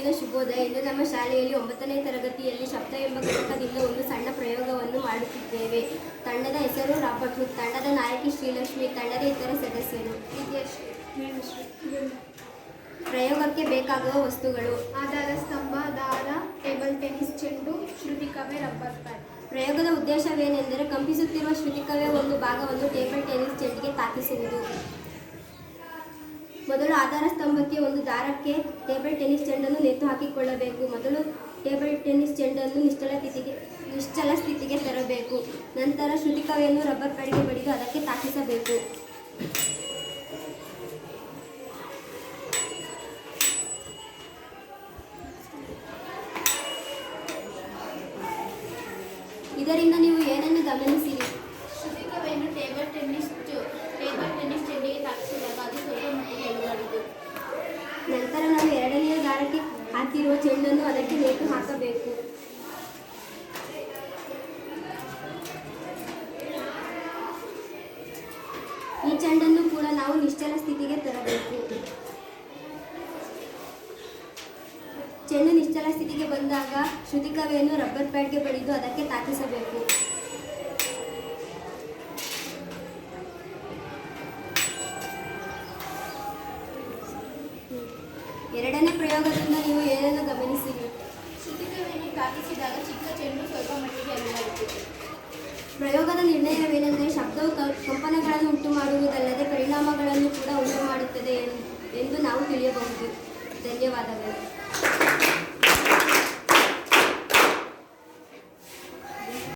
ಬೆಳಗಿನ ಶುಭೋದಯ. ಇಂದು ನಮ್ಮ ಶಾಲೆಯಲ್ಲಿ 9ನೇ ತರಗತಿಯಲ್ಲಿ ಶಬ್ದ ಎಂಬ ಘಟಕದಿಂದ ಒಂದು ಸಣ್ಣ ಪ್ರಯೋಗವನ್ನು ಮಾಡುತ್ತಿದ್ದೇವೆ. ತಂಡದ ಹೆಸರು ರಾಬರ್ಟ್ ಹುಕ್, ತಂಡದ ನಾಯಕಿ ಶ್ರೀಲಕ್ಷ್ಮಿ, ತಂಡದ ಇತರ ಸದಸ್ಯರು. ಪ್ರಯೋಗಕ್ಕೆ ಬೇಕಾಗುವ ವಸ್ತುಗಳು: ಆಧಾರ ಸ್ತಂಭ, ದಾರ, ಟೇಬಲ್ ಟೆನ್ನಿಸ್ ಚೆಂಡು, ಶ್ರುತಿಕವೆ, ರಬ್ಬರ್ ಪ್ಯಾಡ್. ಪ್ರಯೋಗದ ಉದ್ದೇಶವೇನೆಂದರೆ ಕಂಪಿಸುತ್ತಿರುವ ಶ್ರುತಿಕವೆ ಒಂದು ಭಾಗವನ್ನು ಟೇಬಲ್ ಟೆನ್ನಿಸ್ ಚೆಂಡಿಗೆ ತಾಕಿಸುವುದು. ಮೊದಲು ಆಧಾರ ಸ್ತಂಭಕ್ಕೆ ಒಂದು ದಾರಕ್ಕೆ ಟೇಬಲ್ ಟೆನ್ನಿಸ್ ಚೆಂಡನ್ನು ನೇತು ಹಾಕಿಕೊಳ್ಳಬೇಕು. ಮೊದಲು ಟೇಬಲ್ ಟೆನ್ನಿಸ್ ಚೆಂಡನ್ನು ನಿಶ್ಚಲ ಸ್ಥಿತಿಗೆ ತರಬೇಕು. ನಂತರ ಶ್ರುತಿಕವೆಯನ್ನು ರಬ್ಬರ್ ಪ್ಯಾಡ್ಗೆ ಬಡಿದು ಅದಕ್ಕೆ ತಾಕಿಸಬೇಕು. ಇದರಿಂದ ನೀವು ಏನನ್ನು ಗಮನಿಸಿರಿ? ಶ್ರುತಿಕವೆಯನ್ನು ಟೇಬಲ್ ಟೆನ್ನಿಸ್ ಚೆಂಡಿಗೆ ತಾಕಿಸಿದಾಗ ಅದು ಸ್ವಲ್ಪ ಮಟ್ಟಿಗೆ ಅಲುಗಾಡಿತು. ನಂತರ ನಾವು ಎರಡನೆಯ ದಾರಕ್ಕೆ ಹಾಕಿರುವ ಚೆಂಡನ್ನು ಅದಕ್ಕೆ ನೇತು ಹಾಕಬೇಕು. ಈ ಚೆಂಡನ್ನು ಕೂಡ ನಾವು ನಿಶ್ಚಲ ಸ್ಥಿತಿಗೆ ತರಬೇಕು. ಚೆಂಡು ನಿಶ್ಚಲ ಸ್ಥಿತಿಗೆ ಬಂದಾಗ ಶ್ರುತಿಕವೆಯನ್ನು ರಬ್ಬರ್ ಪ್ಯಾಡ್ಗೆ ಬಡಿದು ಅದಕ್ಕೆ ತಾಕಿಸಬೇಕು. ಎರಡನೇ ಪ್ರಯೋಗದಿಂದ ನೀವು ಏನನ್ನು ಗಮನಿಸಿರಿ? ಶ್ರುತಿಕವೆಯನ್ನು ತಾಕಿಸಿದಾಗ ಚಿಕ್ಕ ಚೆಂಡು ಸ್ವಲ್ಪ ಮಟ್ಟಿಗೆ ಅಲುಗಾಡಿತು. ಪ್ರಯೋಗದ ನಿರ್ಣಯವೇನೆಂದರೆ ಶಬ್ದವು ಕಂಪನಗಳನ್ನು ಉಂಟು ಮಾಡುವುದಲ್ಲದೆ ಪರಿಣಾಮಗಳನ್ನು ಕೂಡ ಉಂಟು ಮಾಡುತ್ತದೆ ಎಂದು ನಾವು ತಿಳಿಯಬಹುದು. ಧನ್ಯವಾದಗಳು.